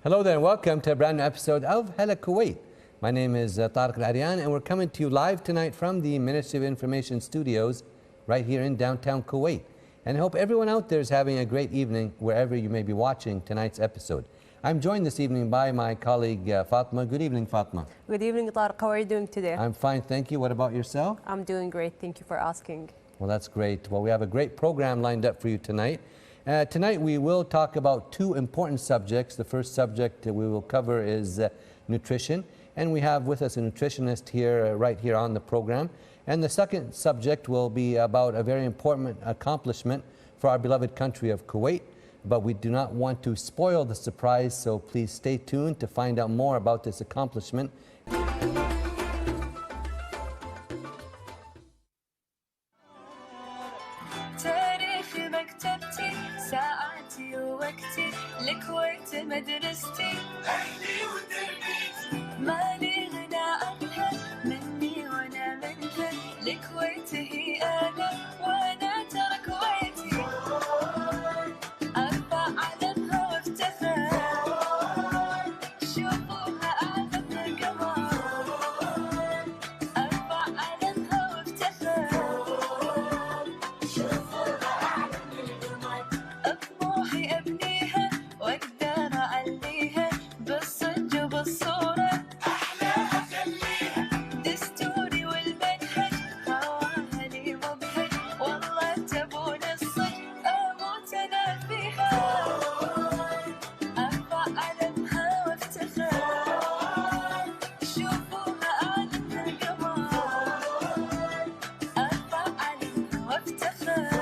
Hello there and welcome to a brand new episode of HALA Kuwait. My name is Tariq Al-Aryan and we're coming to you live tonight from the Ministry of Information studios right here in downtown Kuwait. And I hope everyone out there is having a great evening wherever you may be watching tonight's episode. I'm joined this evening by my colleague Fatma. Good evening, Fatma. Good evening, Tariq. How are you doing today? I'm fine, thank you. What about yourself? I'm doing great. Thank you for asking. Well, that's great. Well, we have a great program lined up for you tonight. Tonight we will talk about two important subjects. The first subject we will cover is nutrition, and we have with us a nutritionist here, right here on the program. And the second subject will be about a very important accomplishment for our beloved country of Kuwait, but we do not want to spoil the surprise, so please stay tuned to find out more about this accomplishment. ساعاتي ووقتي الكويت مدرستي أهلي وتربيتي مالي غنى عنها مني وأنا منها الكويت هي أنا وأنا ترى كويتي أرفع علمها وافتخر شوفوها أعظم القمر أرفع علمها وافتخر طموحي ابنيها واقدر اعليها بالصدق وبالصوره احلى اخليها دستوري والمنهج هواها لي مبهج والله تبون الصدق اموت انا فيها ارفع علمها وافتخر شوفوها اعلم القمر ارفع علمها وافتخر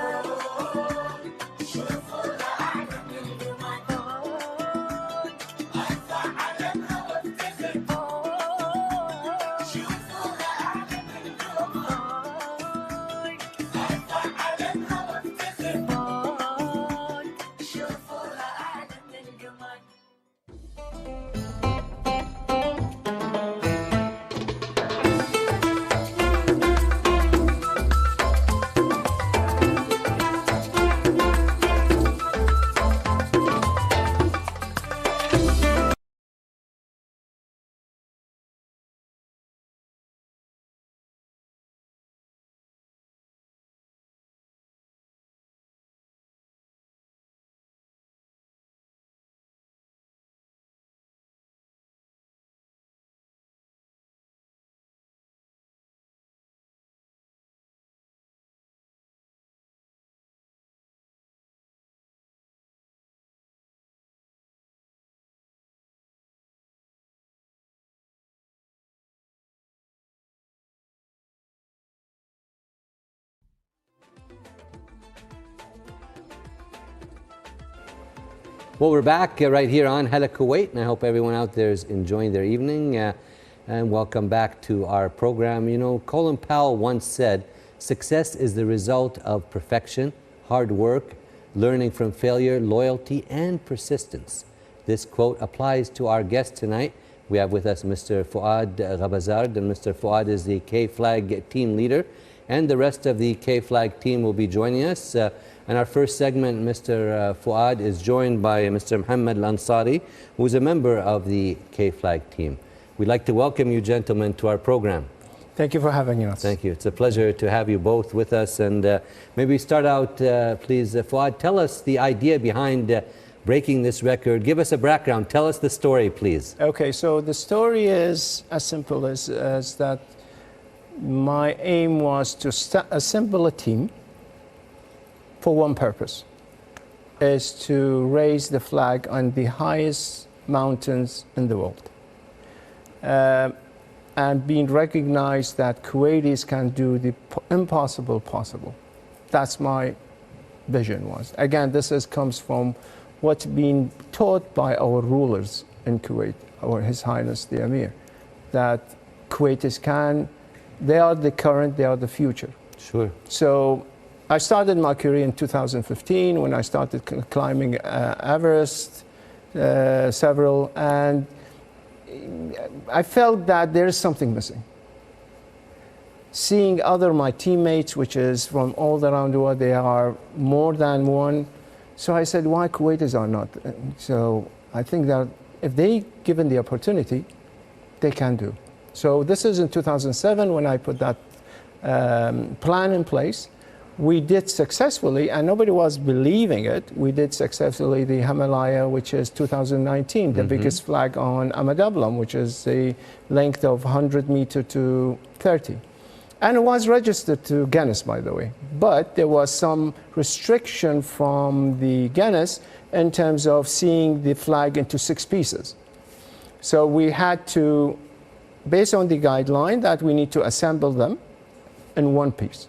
Well, we're back right here on HALA Kuwait, and I hope everyone out there is enjoying their evening. And welcome back to our program. You know, Colin Powell once said, "Success is the result of perfection, hard work, learning from failure, loyalty, and persistence." This quote applies to our guest tonight. We have with us Mr. Fouad Qabazard, and Mr. Fouad is the K-Flag team leader, and the rest of the K-Flag team will be joining us. In our first segment, Mr. Fouad is joined by Mr. Muhammad Al-Ansari, who is a member of the K-Flag team. We'd like to welcome you gentlemen to our program. Thank you for having us. Thank you. It's a pleasure to have you both with us. And maybe start out, please, Fouad, tell us the idea behind breaking this record. Give us a background. Tell us the story, please. Okay, so the story is as simple as that my aim was to assemble a team for one purpose, is to raise the flag on the highest mountains in the world. And being recognized that Kuwaitis can do the impossible possible. That's my vision was. Again, comes from what's been taught by our rulers in Kuwait, or His Highness the Emir, that Kuwaitis they are the current, they are the future. Sure. So I started my career in 2015 when I started climbing Everest, several, and I felt that there is something missing. Seeing my teammates, which is from all around the world, they are more than one. So I said, why Kuwaitis are not? So I think that if they given the opportunity, they can do. So this is in 2007 when I put that plan in place. We did successfully, and nobody was believing it, we did successfully the Himalaya, which is 2019, the biggest flag on Amadablam, which is a length of 100 meter to 30. And it was registered to Guinness, by the way. But there was some restriction from the Guinness in terms of seeing the flag into 6 pieces. So we had to, based on the guideline, that we need to assemble them in 1 piece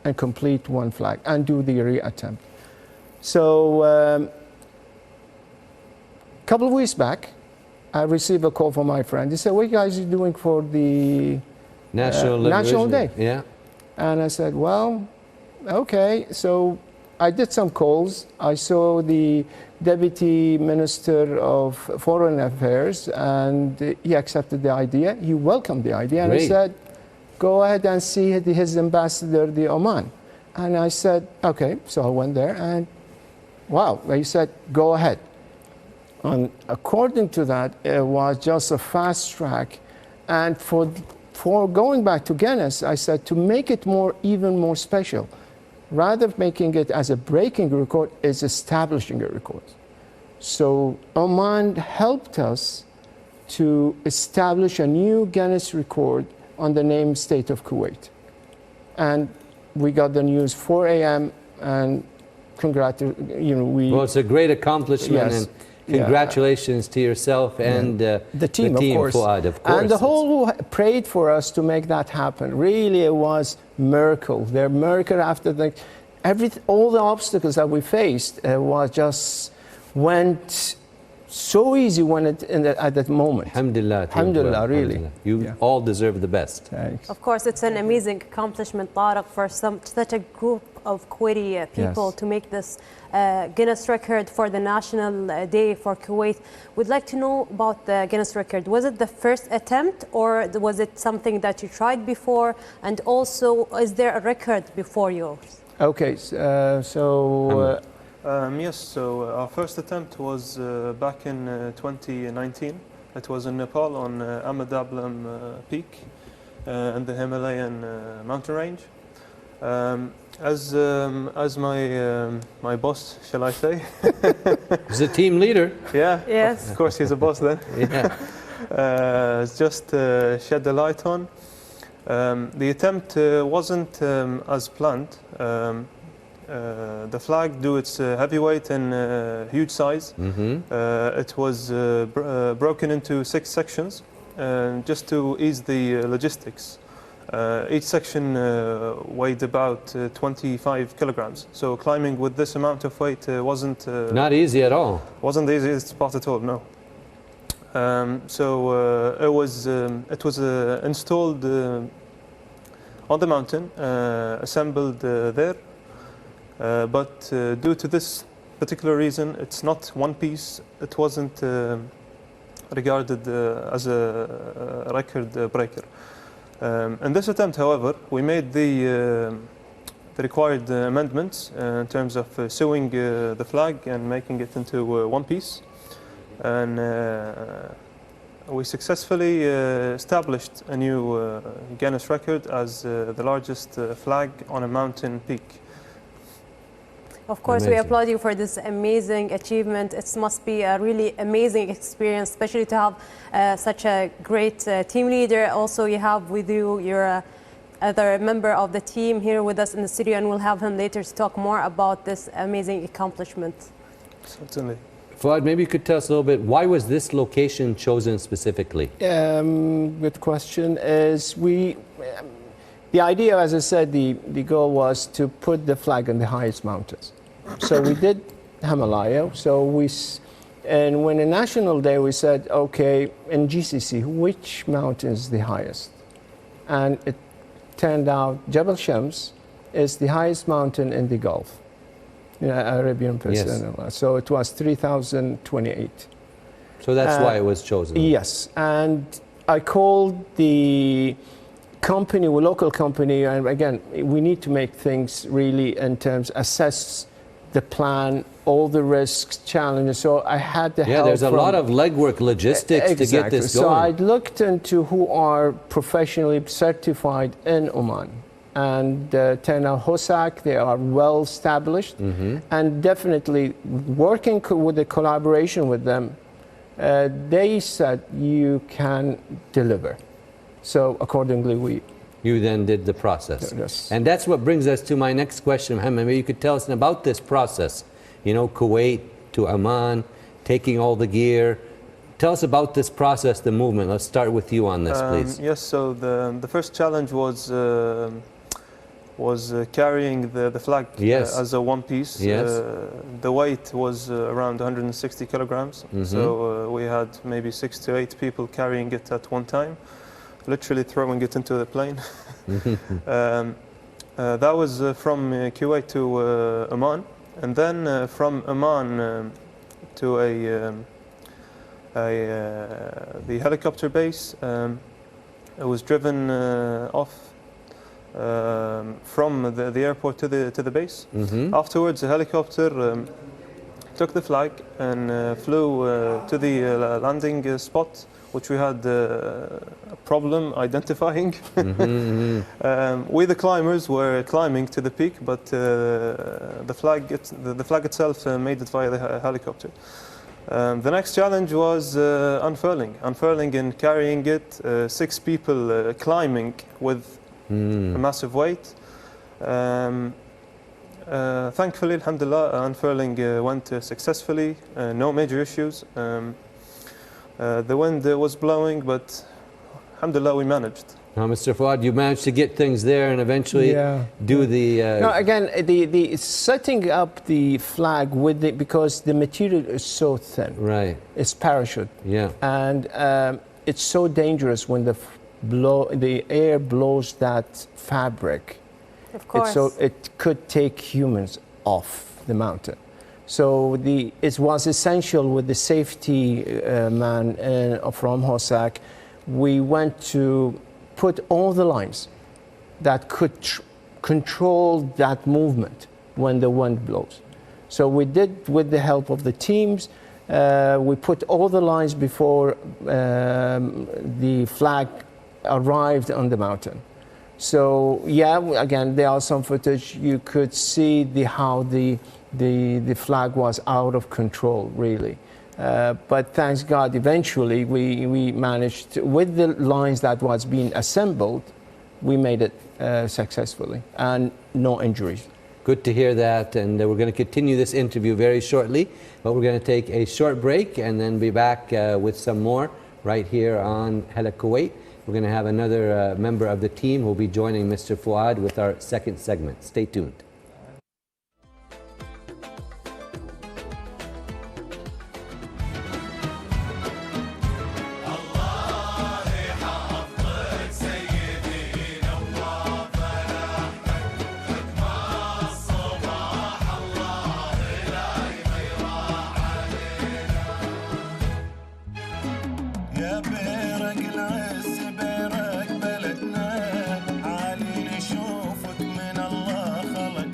and complete 1 flag and do the reattempt. So a couple of weeks back, I received a call from my friend. He said, what are you guys doing for the National Day? Yeah. And I said, well, okay. So I did some calls. I saw the Deputy Minister of Foreign Affairs, and he accepted the idea. He welcomed the idea, and he Great. said, go ahead and see his ambassador, the Oman. And I said, okay. So I went there, and wow, he said, go ahead. And according to that, it was just a fast track. And for going back to Guinness, I said, to make it even more special, rather than making it as a breaking record, is establishing a record. So Oman helped us to establish a new Guinness record on the name State of Kuwait. And we got the news 4 a.m. and Well, it's a great accomplishment, Yes. and congratulations to yourself and the team, of course. Fouad, of course. And the whole who prayed for us to make that happen. Really, it was miracle. Their miracle after all the obstacles that we faced went so easy at that moment. Alhamdulillah. Alhamdulillah, really. You all deserve the best. Thanks. Of course, it's an amazing accomplishment, Tariq, for such a group of Kuwaiti people Yes. to make this Guinness record for the National Day for Kuwait. We'd like to know about the Guinness record. Was it the first attempt, or was it something that you tried before? And also, is there a record before yours? Okay, Yes, so our first attempt was back in 2019. It was in Nepal on Amadablam Peak and the Himalayan mountain range. As my boss, shall I say? He's a team leader. Yeah, Yes. of course he's a boss then. Yeah. Just shed the light on. The attempt wasn't as planned. The flag due its heavyweight and huge size. It was broken into 6 sections just to ease the logistics. Each section weighed about 25 kilograms. So climbing with this amount of weight wasn't Not easy at all. wasn't the easiest part at all. No. It was installed on the mountain, assembled there. But due to this particular reason, it's not 1 piece. It wasn't regarded as a record breaker. In this attempt, however, we made the required amendments in terms of sewing the flag and making it into 1 piece. And we successfully established a new Guinness record as the largest flag on a mountain peak. Of course, we Amazing. applaud you for this amazing achievement. It must be a really amazing experience, especially to have such a great team leader. Also, you have with you your other member of the team here with us in the studio, and we'll have him later to talk more about this amazing accomplishment. Certainly. Fouad, maybe you could tell us a little bit, why was this location chosen specifically? Good question. The idea, as I said, the goal was to put the flag on the highest mountains. So we did Himalaya. And when a National Day, we said, okay, in GCC, which mountain is the highest? And it turned out Jebel Shams is the highest mountain in the Gulf, Arabian Peninsula. Yes. So it was 3,028. So that's why it was chosen. Yes, and I called the company, a local company, and again, we need to make things really in terms, assess the plan, all the risks, challenges. So I had the Yeah, help there's a from- lot of legwork, logistics to get this So I going. looked into who are professionally certified in Oman. And Tena Hosak, they are well established. And definitely working with the collaboration with them, they said you can deliver. So accordingly, You then did the process. Yes. And that's what brings us to my next question, Mohammed. Maybe you could tell us about this process. You know, Kuwait to Oman, taking all the gear. Tell us about this process, the movement. Let's start with you on this, please. Yes, so the first challenge was carrying the flag Yes. as a one piece. Yes. The weight was around 160 kilograms. So we had maybe 6 to 8 people carrying it at one time, literally throwing it into the plane. That was from Kuwait to Oman, and then from Oman to the helicopter base. It was driven off from the airport to the base. Afterwards, the helicopter took the flag and flew to the landing spot, which we had a problem identifying. We, the climbers, were climbing to the peak, but the flag itself made it via the helicopter. The next challenge was unfurling and carrying it. 6 people climbing with a massive weight. Thankfully, alhamdulillah, unfurling went successfully. No major issues. The wind was blowing, but alhamdulillah, we managed. Now, Mr. Fouad, you managed to get things there and eventually do the... No, again, the setting up the flag with because the material is so thin. Right. It's parachute. Yeah. And it's so dangerous when the air blows that fabric. Of course. So it could take humans off the mountain. So it was essential with the safety man from Hosak. We went to put all the lines that could control that movement when the wind blows. So we did, with the help of the teams, we put all the lines before the flag arrived on the mountain. So yeah, again, there are some footage. You could see how the flag was out of control, really. But thanks God, eventually we managed, with the lines that was being assembled, we made it successfully and no injuries. Good to hear that, and we're going to continue this interview very shortly, but we're going to take a short break and then be back with some more right here on HALA Kuwait. We're going to have another member of the team who will be joining Mr. Fouad with our second segment. Stay tuned. يا بيرق العز بيرق بلدنا عالي نشوفك من الله خلق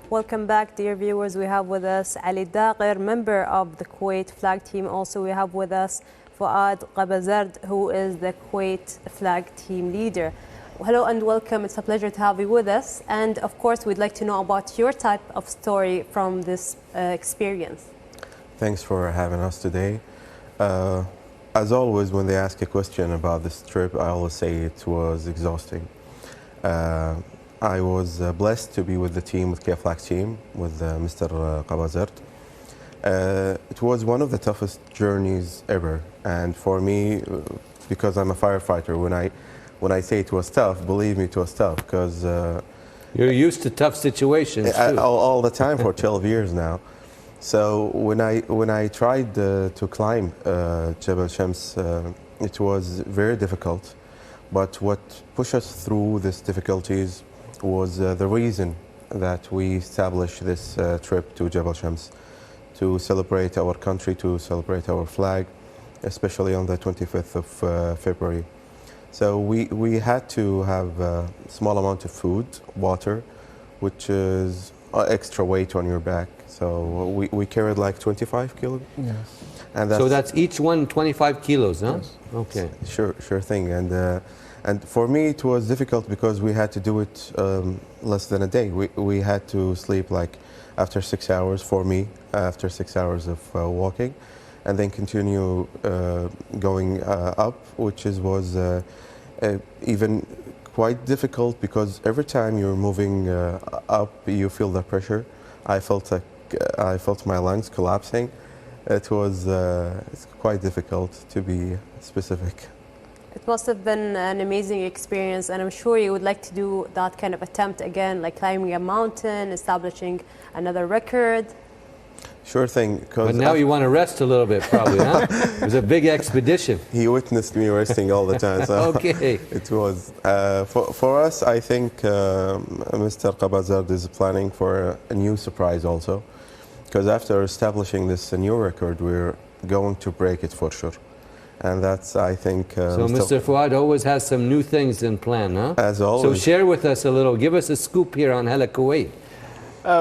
Welcome back, dear viewers. We have with us Ali Dagher, member of the Kuwait flag team. Also, we have with us Fouad Qabazard, who is the Kuwait flag team leader. Hello and welcome. It's a pleasure to have you with us. And of course, we'd like to know about your type of story from this experience. Thanks for having us today. As always, when they ask a question about this trip, I always say it was exhausting. I was blessed to be with the team, with KFLAG team, with Mr. Qabazard. It was one of the toughest journeys ever. And for me, because I'm a firefighter, when I say it was tough, believe me, it was tough, because You're used to tough situations too. all the time for 12 years now. So when I tried to climb Jebel Shams, it was very difficult. But what pushed us through these difficulties was the reason that we established this trip to Jebel Shams, to celebrate our country, to celebrate our flag, especially on the 25th of February. So we had to have a small amount of food, water, which is extra weight on your back. So we carried like 25 kilos. Yes. And So that's each one 25 kilos, huh? Yes. Okay. Sure thing. And for me, it was difficult because we had to do it less than a day. We had to sleep like after 6 hours, for me, after 6 hours of walking, and then continue going up, which was even quite difficult, because every time you're moving up, you feel the pressure. I felt my lungs collapsing. It was it's quite difficult, to be specific. It must have been an amazing experience, and I'm sure you would like to do that kind of attempt again, like climbing a mountain, establishing another record. Sure thing. But now you want to rest a little bit, probably, huh? It was a big expedition. He witnessed me resting all the time. So Okay. It was. For us, I think Mr. Qabazard is planning for a new surprise also. Because after establishing this new record, we're going to break it for sure. And that's, I think... So Mr. Fouad always has some new things in plan, huh? As always. So share with us a little. Give us a scoop here on HALA Kuwait.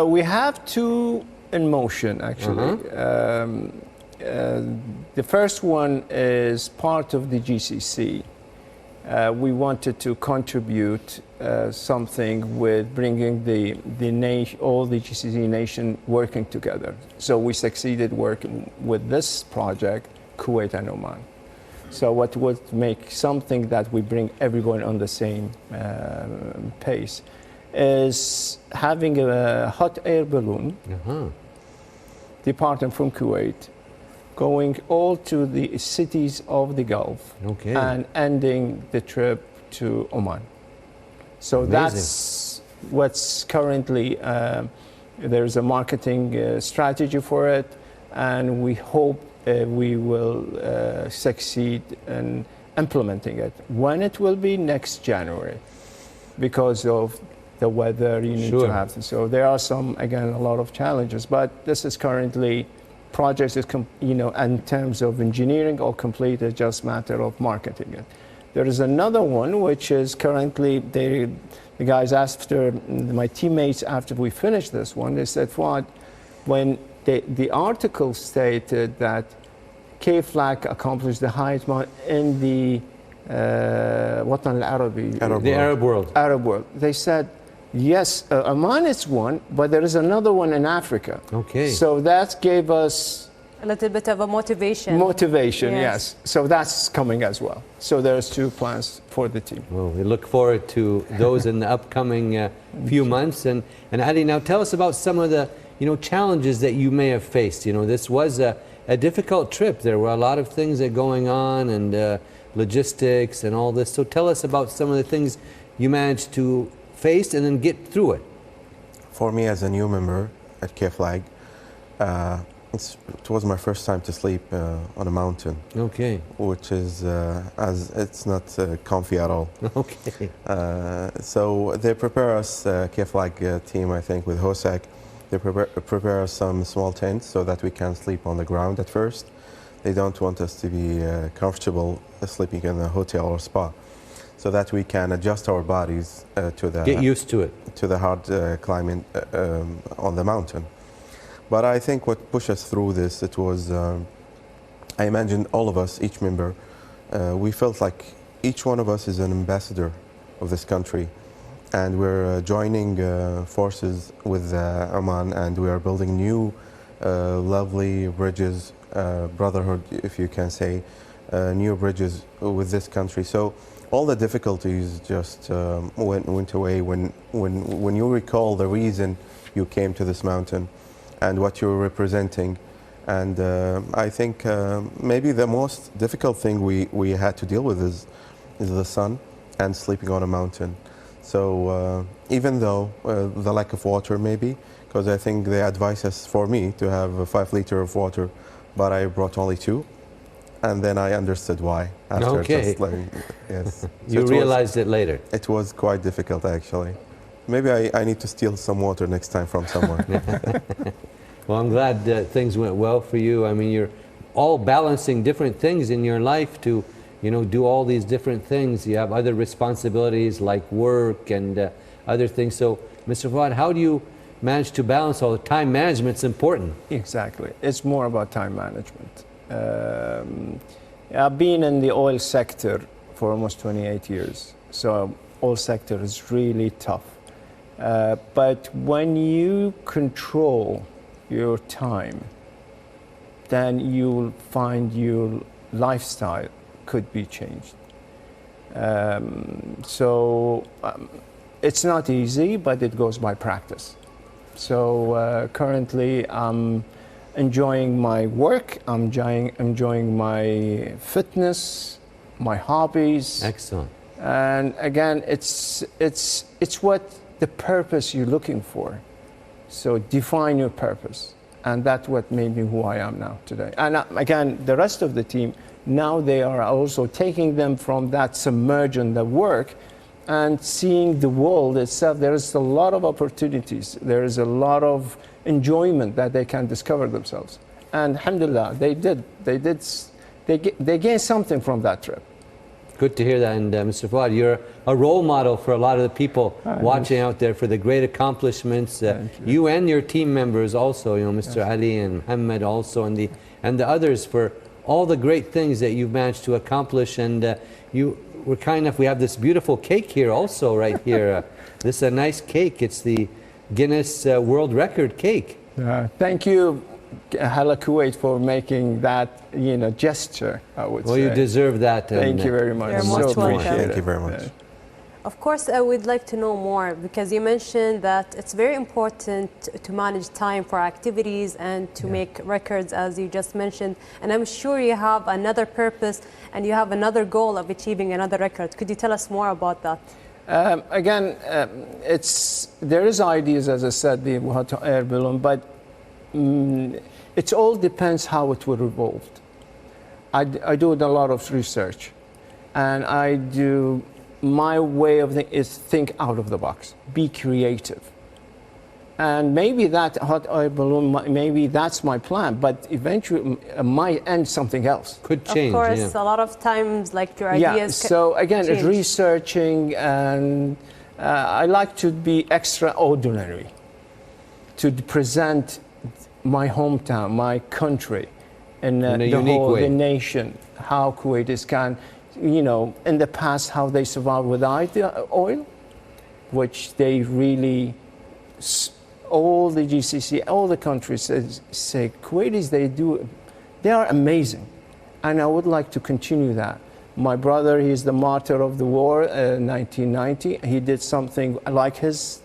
We have two in motion, actually. The first one is part of the GCC. We wanted to contribute something with bringing all the GCC nation working together. So we succeeded working with this project, Kuwait and Oman. So what would make something that we bring everyone on the same pace is having a hot air balloon departing from Kuwait, going all to the cities of the Gulf, Okay. and ending the trip to Oman. So Amazing. that's what's currently, there's a marketing strategy for it, and we hope we will succeed in implementing it. When it will be? Next January, because of the weather you need Sure. to have. So there are again, a lot of challenges, but this is currently, projects is, in terms of engineering or complete, it's just matter of marketing it. There is another one, which is currently, the guys my teammates, after we finished this one, they said, Fouad, when the article stated that KFLAG accomplished the highest amount in the Watan al-Arabi, The Arab world. Arab world, they said, yes, Oman is one, but there is another one in Africa. Okay. So that gave us A little bit of a motivation. motivation, Yes. yes. So that's coming as well. So there's two plans for the team. Well, we look forward to those in the upcoming few months. And Ali, now tell us about some of the challenges that you may have faced. This was a difficult trip. There were a lot of things that are going on, and logistics and all this. So tell us about some of the things you managed to face and then get through it. For me, as a new member at KFLAG, it was my first time to sleep on a mountain. Okay. Which is, it's not comfy at all. Okay. So they prepare us, KFLAG team, I think, with HOSAC, they prepare us some small tents so that we can sleep on the ground at first. They don't want us to be comfortable sleeping in a hotel or spa. so that we can adjust our bodies to the Get used to it. hard climbing on the mountain. But I think what pushed us through this, it was, I imagine all of us, each member, we felt like each one of us is an ambassador of this country. And we're joining forces with Oman, and we are building new lovely bridges, brotherhood, if you can say, new bridges with this country. So all the difficulties just went away when you recall the reason you came to this mountain and what you're representing. And I think maybe the most difficult thing we had to deal with is the sun and sleeping on a mountain. So even though the lack of water maybe, because I think they advise us for me to have 5 liters of water, but I brought only 2. And then I understood why after just learning. Yes. You realized it later. It was quite difficult actually. Maybe I need to steal some water next time from somewhere. Well, I'm glad things went well for you. I mean, you're all balancing different things in your life to, you know, do all these different things. You have other responsibilities like work and other things. So, Mr. Fouad, how do you manage to balance all the time? Management's important. Exactly. It's more about time management. I've been in the oil sector for almost 28 years, so oil sector is really tough. But when you control your time, then you'll find your lifestyle could be changed. It's not easy, but it goes by practice. So currently I'm enjoying my work, I'm enjoying my fitness, my hobbies. Excellent. And again, it's what the purpose you're looking for. So define your purpose. And that's what made me who I am now today. And again, the rest of the team, now they are also taking them from that submersion, the work, and seeing the world itself. There is a lot of opportunities. There is a lot of enjoyment that they can discover themselves. And alhamdulillah, they gained something from that trip. Good to hear that. And Mr. Fouad, you're a role model for a lot of the people watching out there for the great accomplishments. You and your team members also, you know, Mr. Ali and Muhammad also, and the others for all the great things that you've managed to accomplish. And we have this beautiful cake here also right here. This is a nice cake. It's the Guinness World Record cake. Thank you, HALA Kuwait, for making that, you know, gesture, I would say. Well, you deserve that. Thank you very much. You're most welcome. Thank you very much. Of course, I would like to know more, because you mentioned that it's very important to manage time for activities and to make records, as you just mentioned. And I'm sure you have another purpose and you have another goal of achieving another record. Could you tell us more about that? Again, there is ideas, as I said, the hot air balloon, but it all depends how it will evolve. I do a lot of research, and my way of thinking is think out of the box, be creative. And maybe that hot air balloon, maybe that's my plan, but eventually it might end something else. Could change. Of course, a lot of times, like your ideas. So again, change. researching, and I like to be extraordinary, to present my hometown, my country, and the nation, how Kuwaitis can, you know, in the past, how they survived without the oil, which they really, all the GCC, all the countries say, Kuwaitis, they are amazing. And I would like to continue that. My brother, he's the martyr of the war, 1990. He did something like his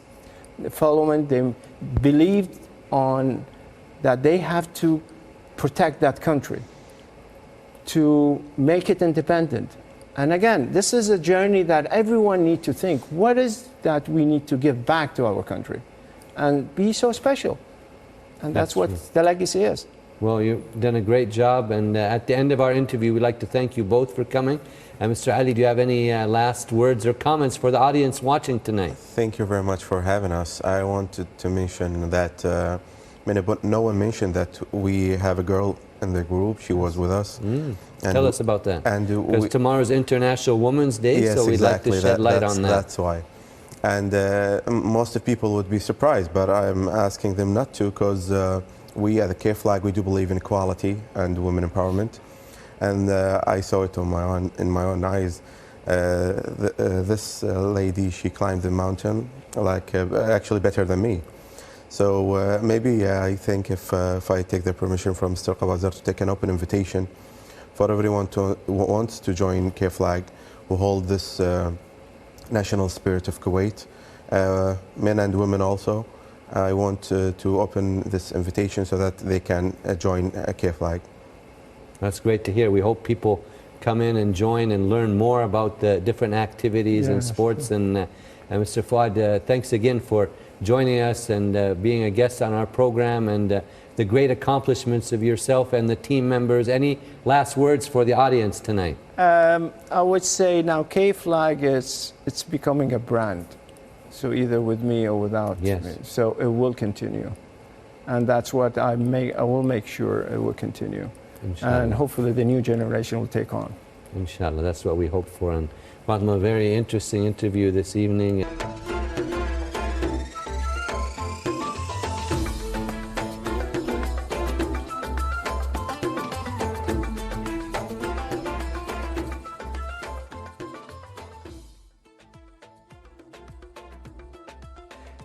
following. They believed on that they have to protect that country, to make it independent. And again, this is a journey that everyone needs to think, what is that we need to give back to our country and be so special? And that's what the legacy is. Well, you've done a great job, and at the end of our interview, we'd like to thank you both for coming. And Mr. Ali, do you have any last words or comments for the audience watching tonight? Thank you very much for having us. I wanted to mention that no one mentioned that we have a girl in the group. She was with us. And Tell us about that. And Because tomorrow's International Women's Day, yes, so we'd exactly. like to shed light on that. That's why. And most of people would be surprised, but I'm asking them not to, because we at the K Flag, we do believe in equality and women empowerment. And I saw it in my own eyes. This lady, she climbed the mountain like actually better than me. So maybe I think if I take the permission from Mr. Qabazard to take an open invitation for everyone who wants to join K Flag, who hold this national spirit of Kuwait, men and women also. I want to open this invitation so that they can join K Flag. That's great to hear. We hope people come in and join and learn more about the different activities and sports. And Mr. Fouad, thanks again for joining us and being a guest on our program, and the great accomplishments of yourself and the team members. Any last words for the audience tonight? I would say now K Flag it's becoming a brand. So either with me or without me. So it will continue. And that's what I will make sure it will continue. Inshallah. And hopefully the new generation will take on. Inshallah, that's what we hope for. And Fatima, a very interesting interview this evening.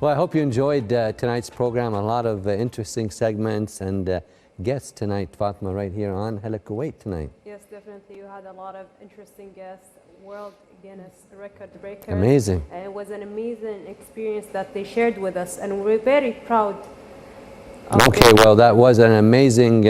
Well, I hope you enjoyed tonight's program. A lot of interesting segments and guests tonight, Fatima, right here on HALA Kuwait tonight. Yes, definitely. You had a lot of interesting guests, world Guinness record breakers. Amazing. And it was an amazing experience that they shared with us, and we're very proud. Okay, well, that was an amazing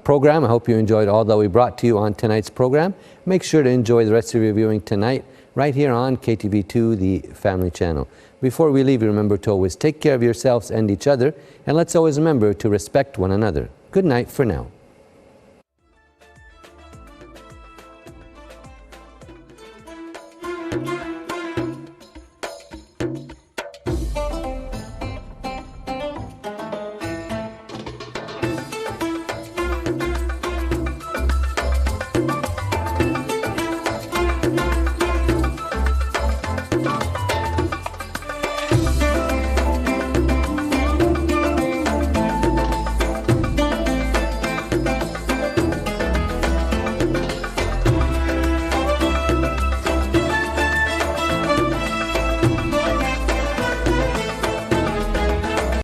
program. I hope you enjoyed all that we brought to you on tonight's program. Make sure to enjoy the rest of your viewing tonight right here on KTV2, the family channel. Before we leave, remember to always take care of yourselves and each other, and let's always remember to respect one another. Good night for now.